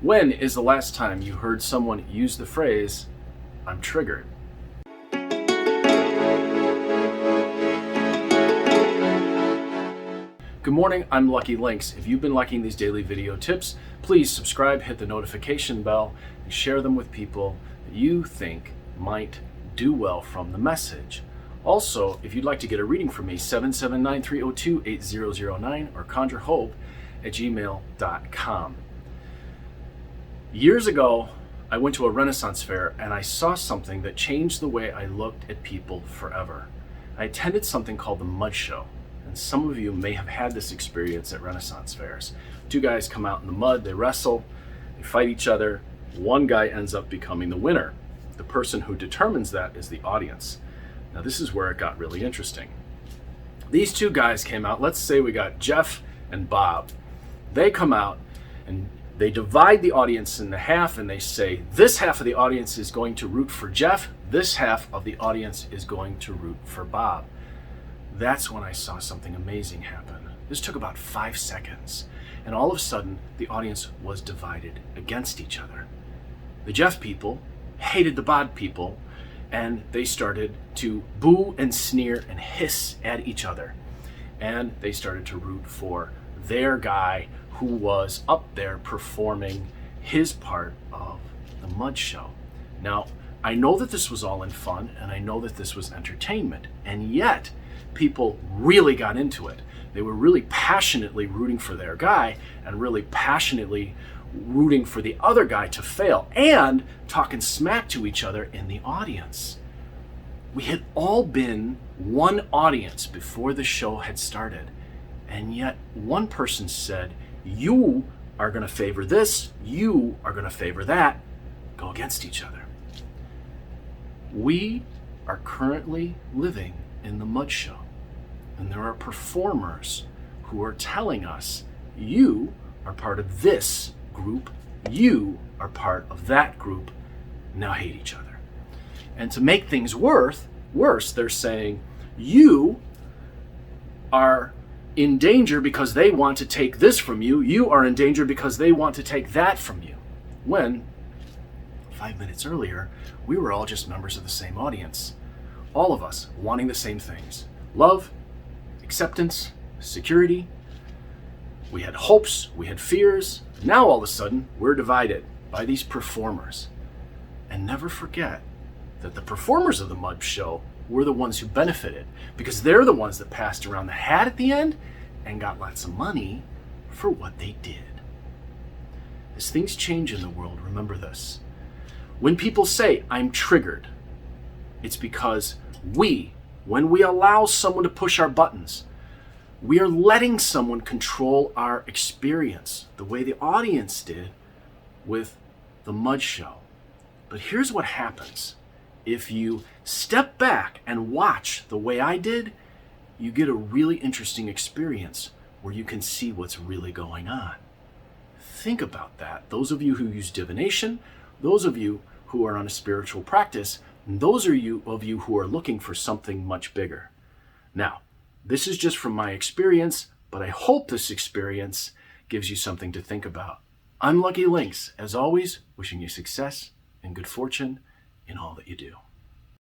When is the last time you heard someone use the phrase, "I'm triggered"? Good morning, I'm Lucky Links. If you've been liking these daily video tips, please subscribe, hit the notification bell, and share them with people that you think might do well from the message. Also, if you'd like to get a reading from me, 779-302-8009 or conjurehope@gmail.com. Years ago, I went to a Renaissance Fair and I saw something that changed the way I looked at people forever. I attended something called the Mud Show, and some of you may have had this experience at Renaissance Fairs. Two guys come out in the mud, they wrestle, they fight each other. One guy ends up becoming the winner. The person who determines that is the audience. Now this is where it got really interesting. These two guys came out, let's say we got Jeff and Bob. They come out and they divide the audience in half and they say, this half of the audience is going to root for Jeff, this half of the audience is going to root for Bob. That's when I saw something amazing happen. This took about 5 seconds, and all of a sudden, the audience was divided against each other. The Jeff people hated the Bob people, and they started to boo and sneer and hiss at each other. And they started to root for their guy who was up there performing his part of the Mud Show. Now, I know that this was all in fun, and I know that this was entertainment, and yet people really got into it. They were really passionately rooting for their guy and really passionately rooting for the other guy to fail and talking smack to each other in the audience. We had all been one audience before the show had started, and yet one person said, you are going to favor this, you are going to favor that, go against each other. We are currently living in the Mud Show, and there are performers who are telling us, you are part of this group, you are part of that group, now hate each other. And to make things worse, they're saying, you are in danger because they want to take this from you, you are in danger because they want to take that from you. When 5 minutes earlier, we were all just members of the same audience. All of us wanting the same things. Love, acceptance, security. We had hopes, we had fears. Now all of a sudden, we're divided by these performers. And never forget that the performers of the Mud Show were the ones who benefited, because they're the ones that passed around the hat at the end and got lots of money for what they did. As things change in the world, remember this. When people say, I'm triggered, it's because when we allow someone to push our buttons, we are letting someone control our experience, the way the audience did with the Mud Show. But here's what happens. If you step back and watch the way I did, you get a really interesting experience where you can see what's really going on. Think about that. Those of you who use divination, those of you who are on a spiritual practice, and those of you who are looking for something much bigger. Now, this is just from my experience, but I hope this experience gives you something to think about. I'm Lucky Links, as always, wishing you success and good fortune in all that you do.